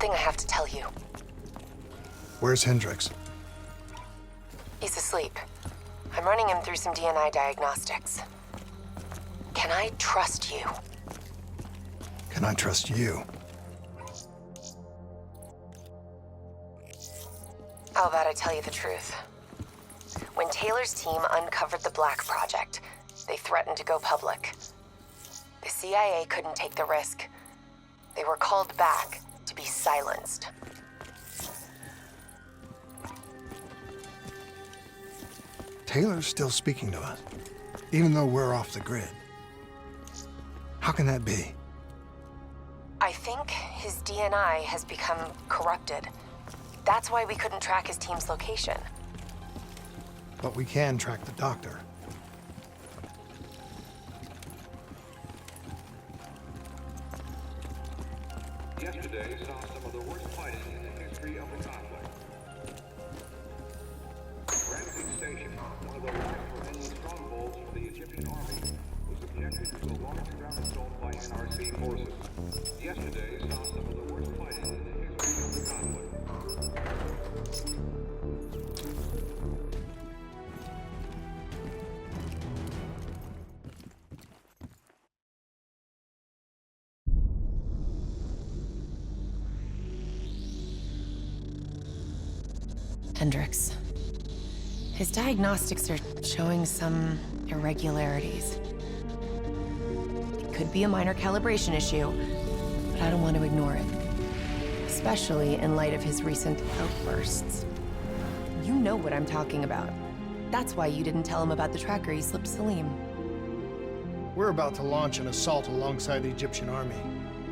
something I have to tell you. Where's Hendricks? He's asleep. I'm running him through some DNI diagnostics. Can I trust you? Can I trust you? How about I tell you the truth? When Taylor's team uncovered the Black Project, they threatened to go public. The CIA couldn't take the risk. They were called back to be silenced. Taylor's still speaking to us, even though we're off the grid. How can that be? I think his DNI has become corrupted. That's why we couldn't track his team's location. But we can track the doctor. Yesterday saw some of the worst fighting in the history of the conflict. Ramsey Station, one of the last remaining strongholds for the Egyptian army, was subjected to a large ground assault by NRC forces. Yesterday saw some of the worst fighting in the history of the conflict. Hendricks. His diagnostics are showing some irregularities. It could be a minor calibration issue, but I don't want to ignore it. Especially in light of his recent outbursts. You know what I'm talking about. That's why you didn't tell him about the tracker he slipped Salim. We're about to launch an assault alongside the Egyptian army.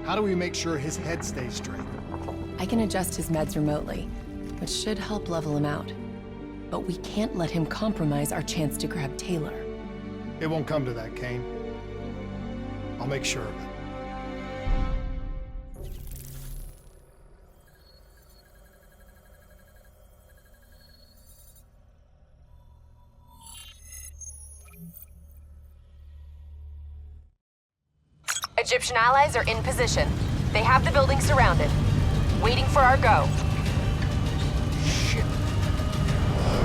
How do we make sure his head stays straight? I can adjust his meds remotely, which should help level him out. But we can't let him compromise our chance to grab Taylor. It won't come to that, Kane. I'll make sure of it. Egyptian allies are in position. They have the building surrounded, waiting for our go. Shit.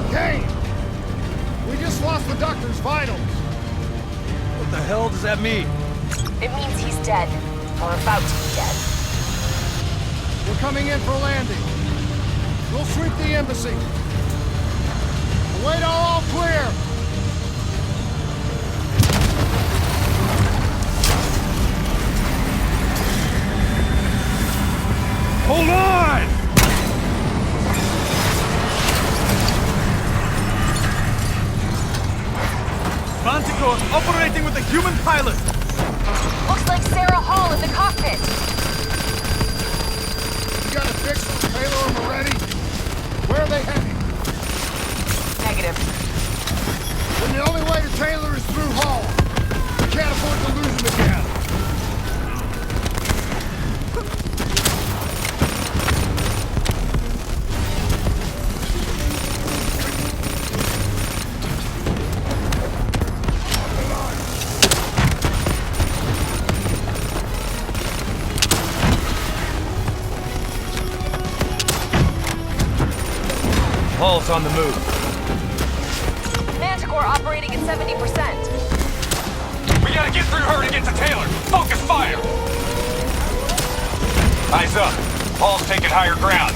Kane! We just lost the doctor's vitals. What the hell does that mean? It means he's dead, or about to be dead. We're coming in for landing. We'll sweep the embassy. Wait, all clear! Hold on! Manticore operating with a human pilot! Looks like Sarah Hall in the cockpit. You got a fix on Taylor and Moretti? Where are they heading? Negative. Then the only way to Taylor is through Hall. We can't afford to lose him again. Hall's on the move. Manticore operating at 70%. We gotta get through her to get to Taylor! Focus fire! Eyes up. Hall's taking higher ground.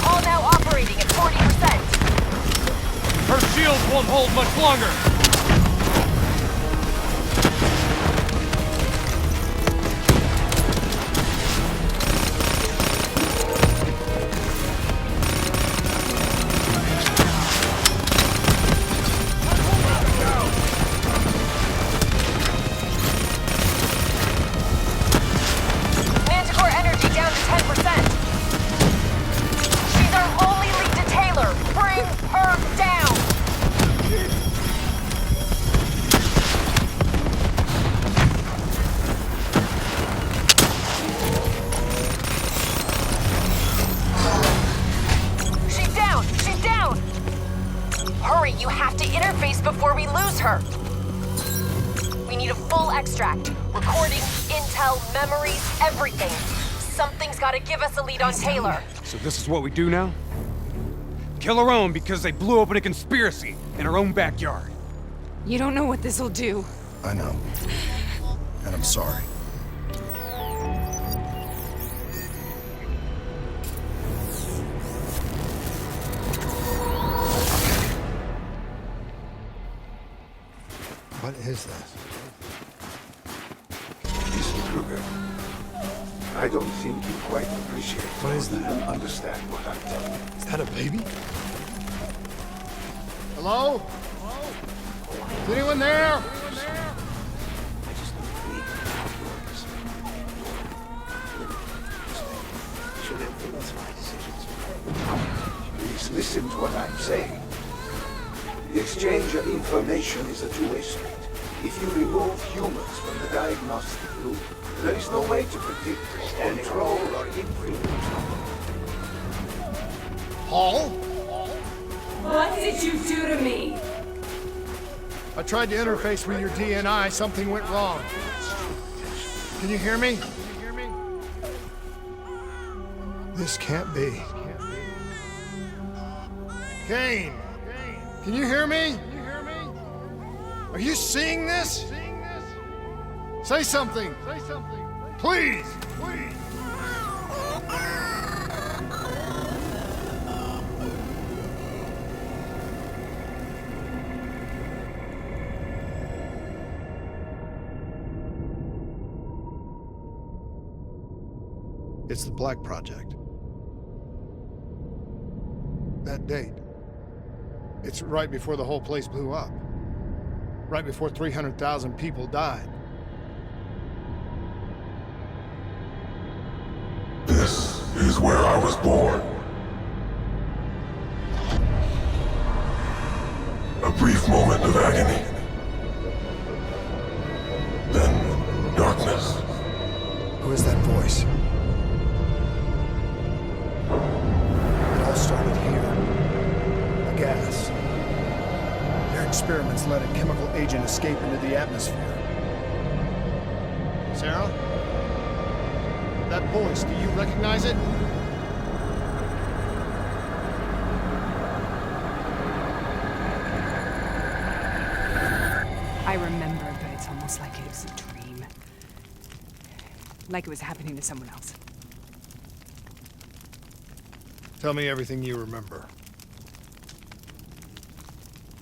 Hall now operating at 40%. Her shields won't hold much longer. Manticore energy down to 10%. She's our only lead to Taylor. Bring her down. need a full extract. Recording, intel, memories, everything. Something's gotta give us a lead on Taylor. So this is what we do now? Kill our own because they blew open a conspiracy in our own backyard. You don't know what this'll do. I know. And I'm sorry. What is this? Listen, Kruger. I don't think you quite appreciate What is that? or understand what I'm telling you. Is that a baby? Hello? Is anyone there? I just don't believe yours. You should influence my decisions. Please listen to what I'm saying. The exchange of information is a two-way street. If you remove humans from the diagnostic loop, there is no way to predict, control, or improve. Paul? What did you do to me? I tried to interface with your DNI. Something went wrong. Can you hear me? This can't be. Kane! Can you hear me? Are you seeing this? Say something! Please! It's the Black Project. That date. It's right before the whole place blew up. Right before 300,000 people died. This is where I was born. A brief moment of agony. Then darkness. Who is that voice? It all started here. The gas. Their experiments let a chemical agent escape into the atmosphere. Sarah? That voice, do you recognize it? I remember, but it's almost like it was a dream. Like it was happening to someone else. Tell me everything you remember.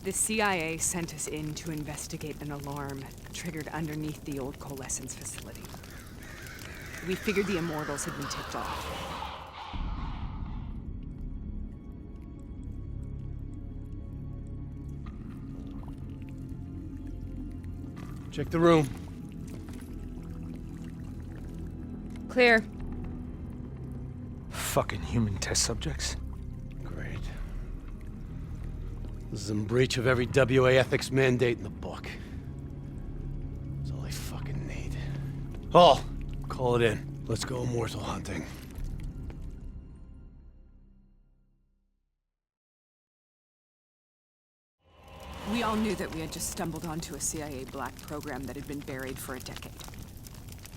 The CIA sent us in to investigate an alarm triggered underneath the old coalescence facility. We figured the Immortals had been tipped off. Check the room. Clear. Fucking human test subjects. Great. This is in breach of every WA ethics mandate in the book. That's all I fucking need. Oh, call it in. Let's go immortal hunting. We all knew that we had just stumbled onto a CIA black program that had been buried for a decade.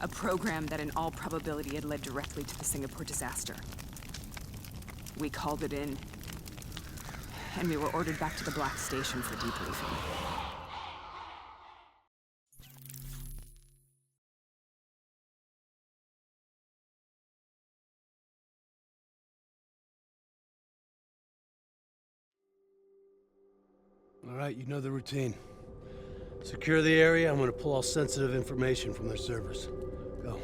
A program that in all probability had led directly to the Singapore disaster. We called it in, and we were ordered back to the Black Station for debriefing. All right, you know the routine. Secure the area. I'm gonna pull all sensitive information from their servers. Go.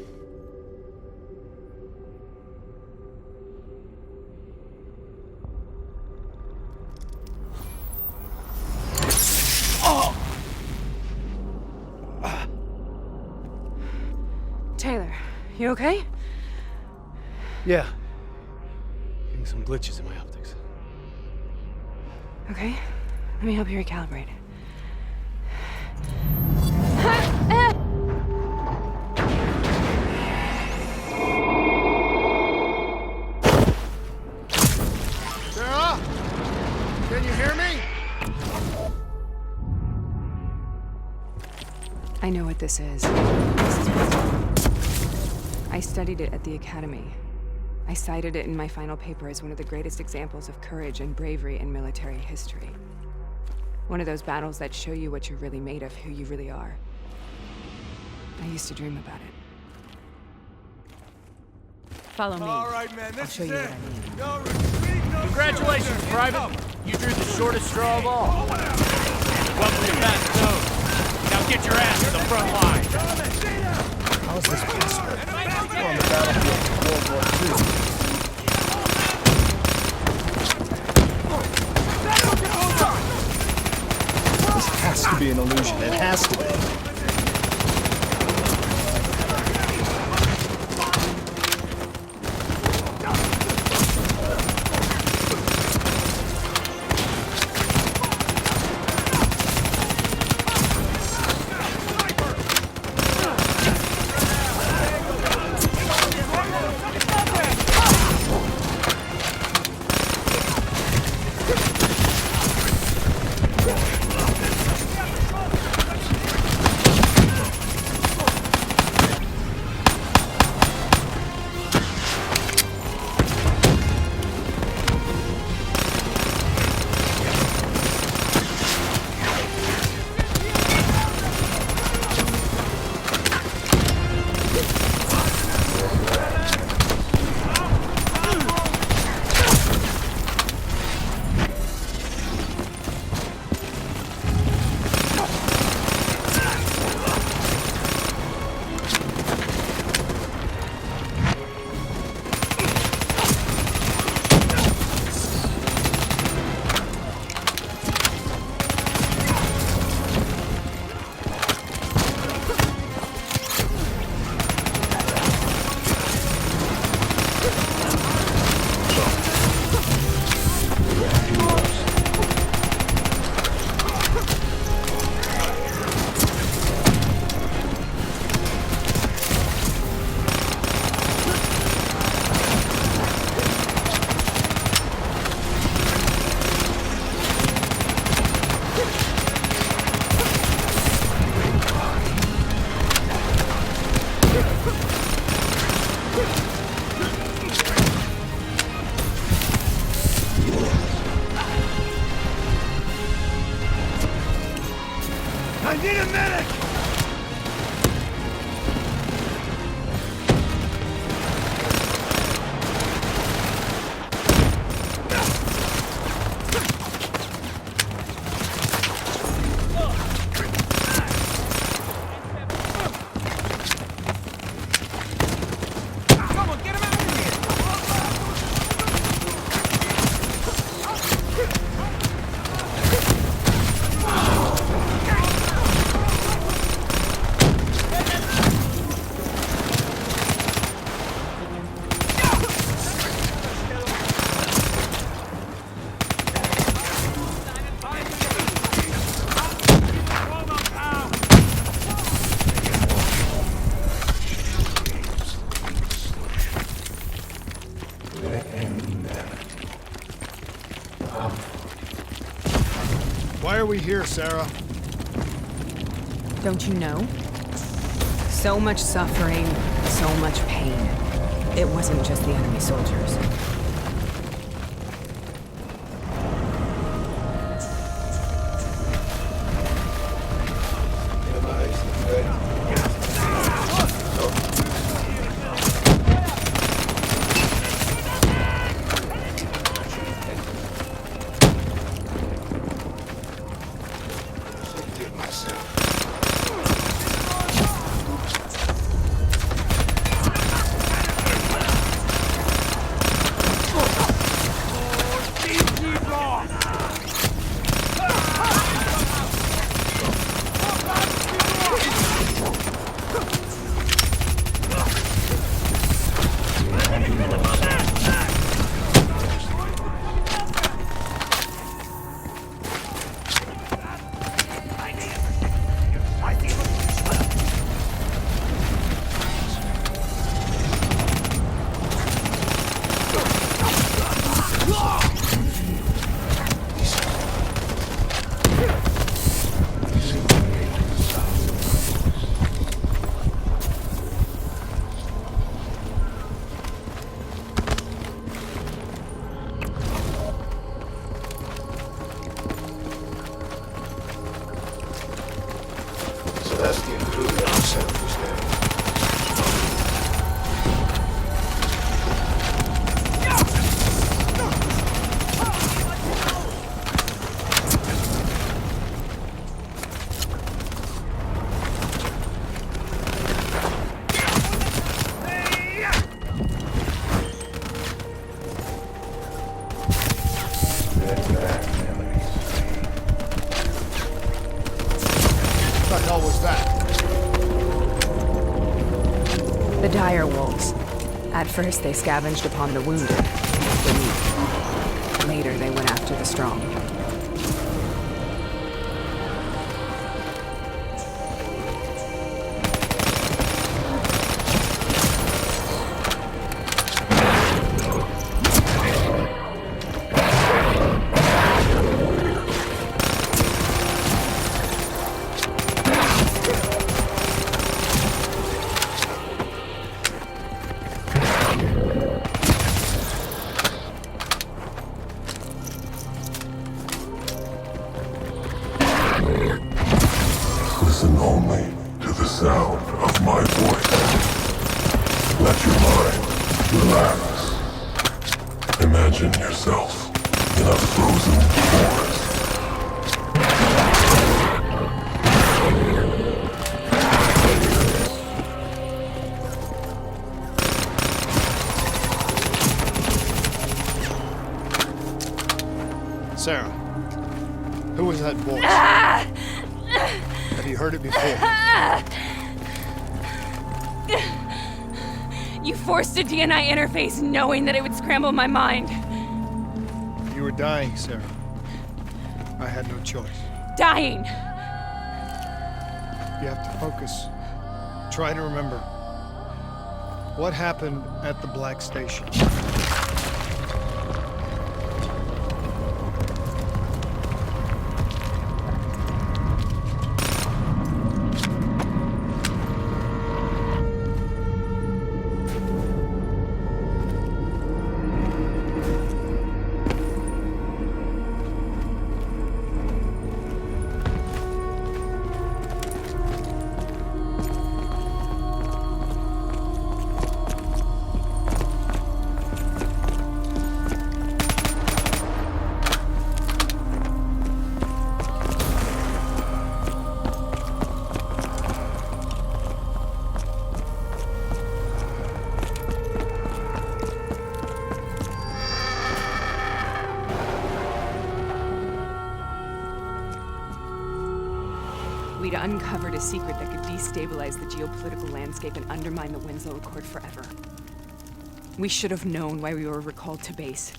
Taylor, you okay? Yeah. Getting some glitches in my optics. Okay, let me help you recalibrate. Sarah? Can you hear me? I know what this is. This is wisdom. I studied it at the Academy. I cited it in my final paper as one of the greatest examples of courage and bravery in military history. One of those battles that show you what you're really made of, who you really are. I used to dream about it. Follow me. All right, man, I'll this show is you it. what I mean. No retreat, no Congratulations, surrender. Private. You drew the shortest straw of all. Welcome to Fast Zone. Now get your ass to the front line. How is this possible? We're on the battlefield of World War II. This has to be an illusion. It has to be. I need a medic! Someone get him out of here! Why are we here, Sarah? Don't you know? So much suffering, so much pain. It wasn't just the enemy soldiers. include ourselves there. What the hell was that? The dire wolves. At first, they scavenged upon the wounded, the weak. Later, they went after the strong. Listen only to the sound of my voice. Let your mind relax. Imagine yourself in a frozen forest. Sarah, who was that voice? Have you heard it before? You forced a DNI interface knowing that it would scramble my mind. You were dying, Sarah. I had no choice. Dying! You have to focus. Try to remember. What happened at the Black Station? We'd uncovered a secret that could destabilize the geopolitical landscape and undermine the Winslow Accord forever. We should have known why we were recalled to base.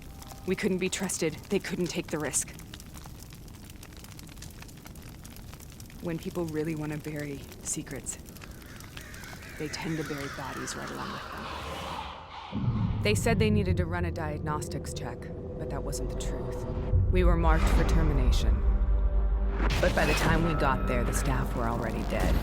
We couldn't be trusted. They couldn't take the risk. When people really want to bury secrets, they tend to bury bodies right along with them. They said they needed to run a diagnostics check, but that wasn't the truth. We were marked for termination. But by the time we got there, the staff were already dead.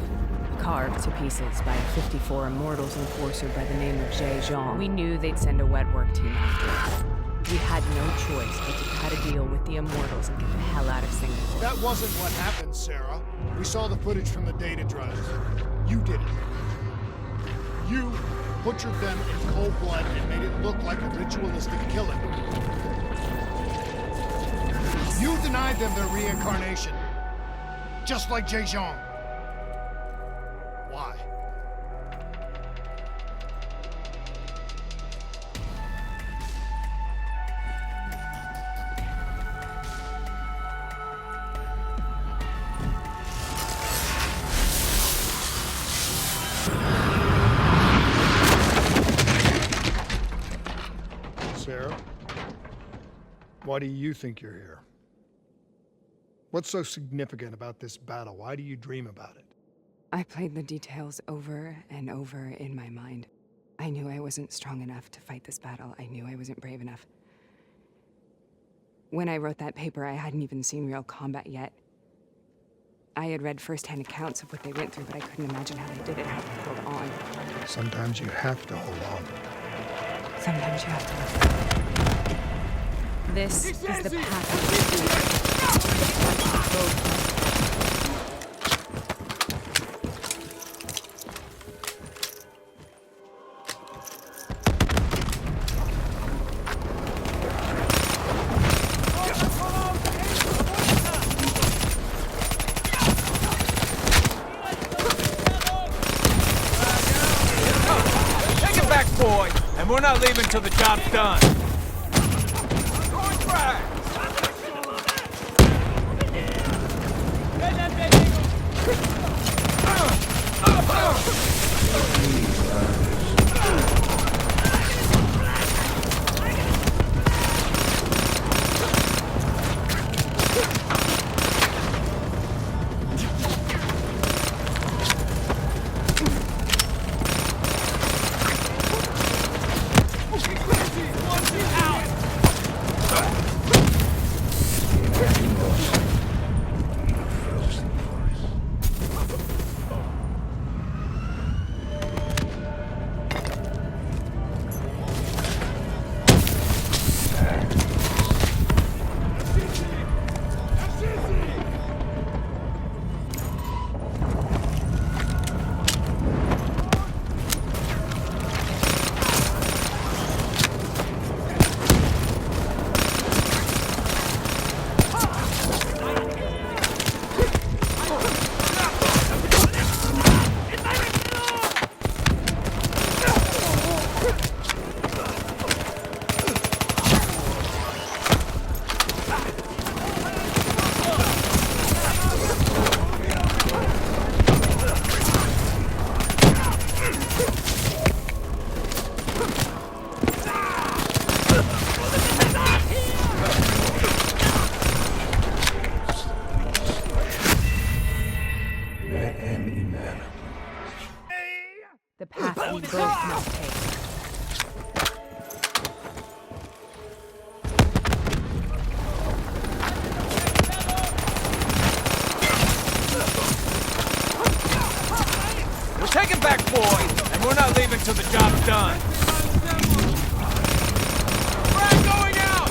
Carved to pieces by a 54 Immortals enforcer by the name of Jay Zhang. We knew they'd send a wet work team after us. We had no choice but to cut a deal with the Immortals and get the hell out of Singapore. That wasn't what happened, Sarah. We saw the footage from the data drives. You did it. You butchered them in cold blood and made it look like a ritualistic killing. You denied them their reincarnation. Just like Jay Zhang. Why? Sarah, why do you think you're here? What's so significant about this battle? Why do you dream about it? I played the details over and over in my mind. I knew I wasn't strong enough to fight this battle. I knew I wasn't brave enough. When I wrote that paper, I hadn't even seen real combat yet. I had read first-hand accounts of what they went through, but I couldn't imagine how they did it, how they held on. Sometimes you have to hold on. Sometimes you have to live. This is the path. we're not leaving till the job's done. The path we both must take. We're taking back boys, and we're not leaving till the job's done. Frag going out!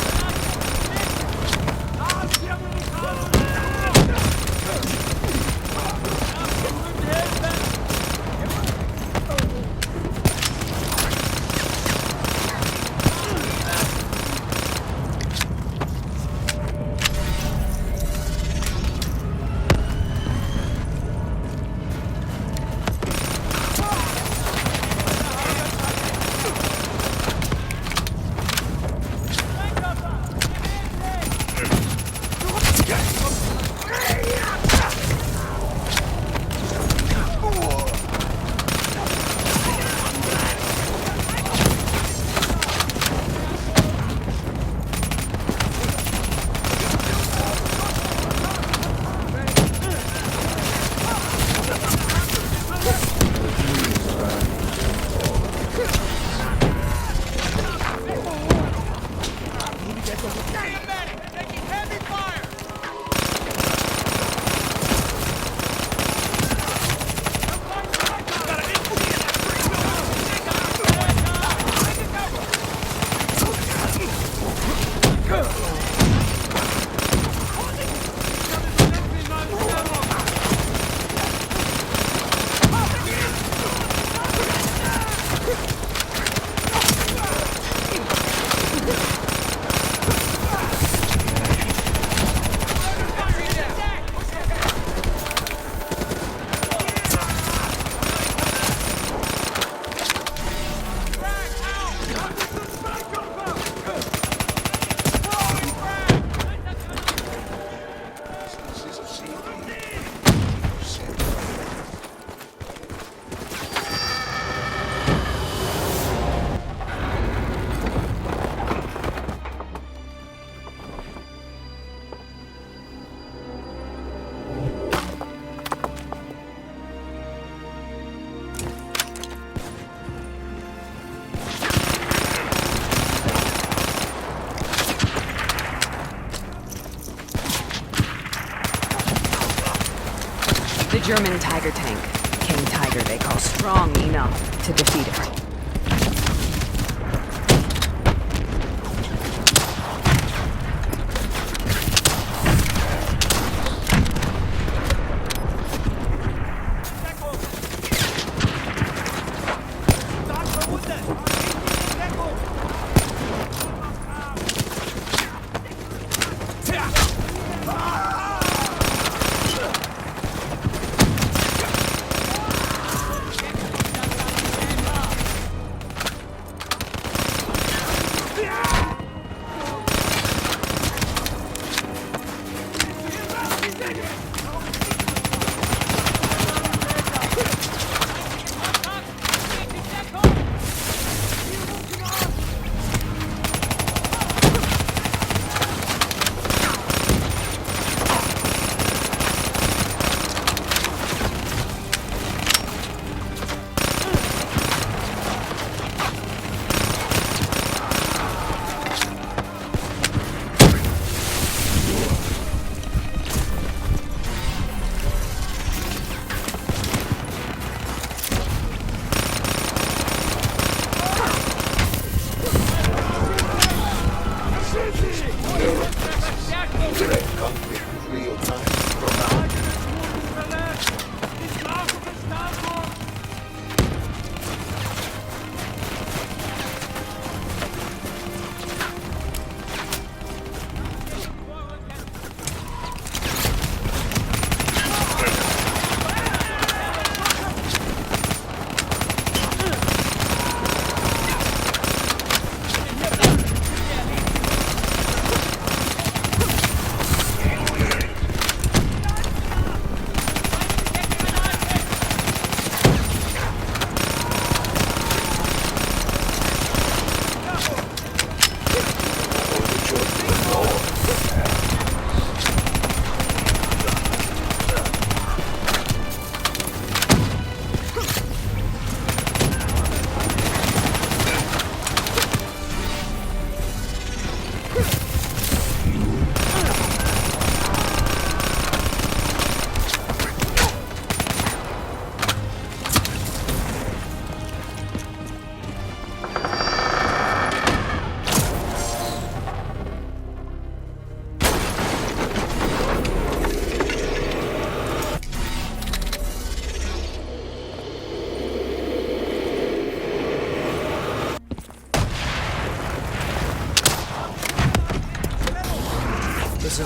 The German Tiger tank, King Tiger they call, strong enough to defeat it.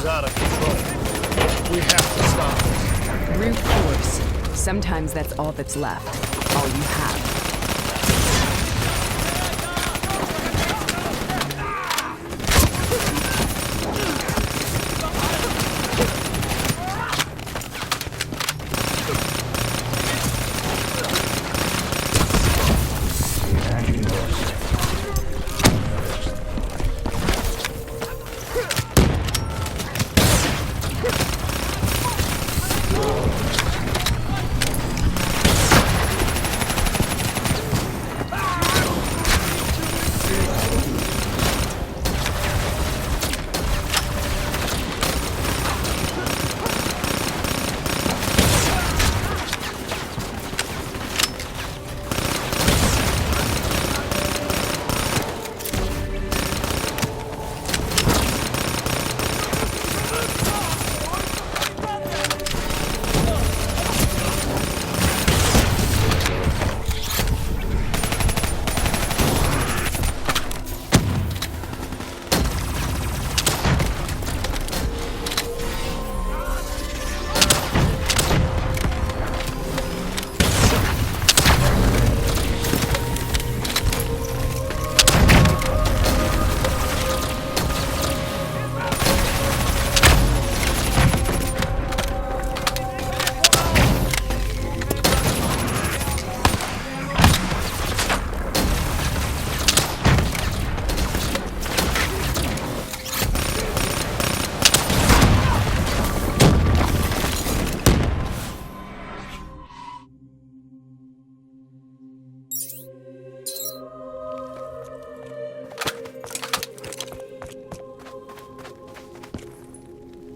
out of control. We have to stop this. Brute force. Sometimes that's all that's left. All you have.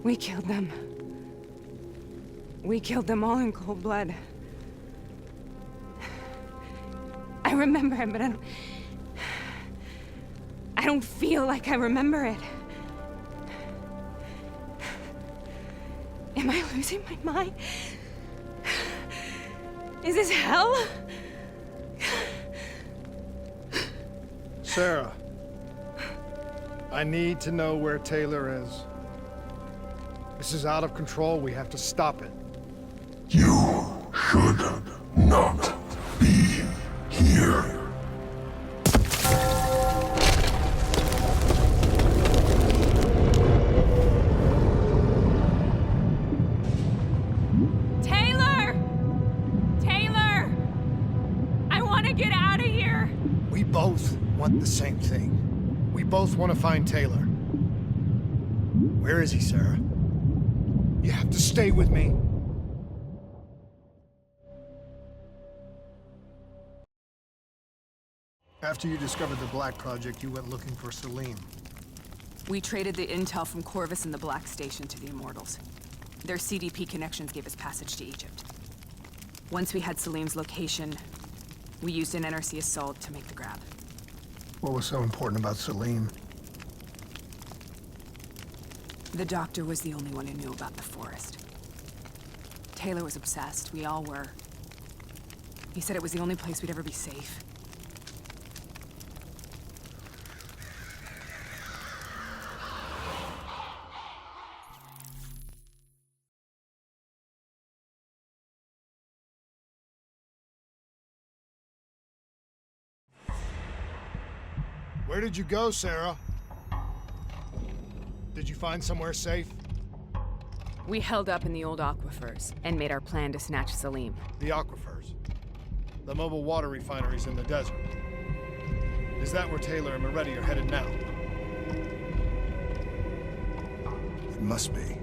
We killed them. We killed them all in cold blood. I remember it, but I don't feel like I remember it. Am I losing my mind? Is this hell? Sarah, I need to know where Taylor is. This is out of control. We have to stop it. You should not be here. Taylor! Taylor! I want to get out of here! We both want the same thing. We both want to find Taylor. Where is he, Sarah? You have to stay with me. After you discovered the Black Project, you went looking for Salim. We traded the intel from Corvus and the Black Station to the Immortals. Their CDP connections gave us passage to Egypt. Once we had Salim's location, we used an NRC assault to make the grab. What was so important about Salim? The doctor was the only one who knew about the forest. Taylor was obsessed. We all were. He said it was the only place we'd ever be safe. Where did you go, Sarah? Did you find somewhere safe? We held up in the old aquifers and made our plan to snatch Salim. The aquifers. The mobile water refineries in the desert. Is that where Taylor and Moretti are headed now? It must be.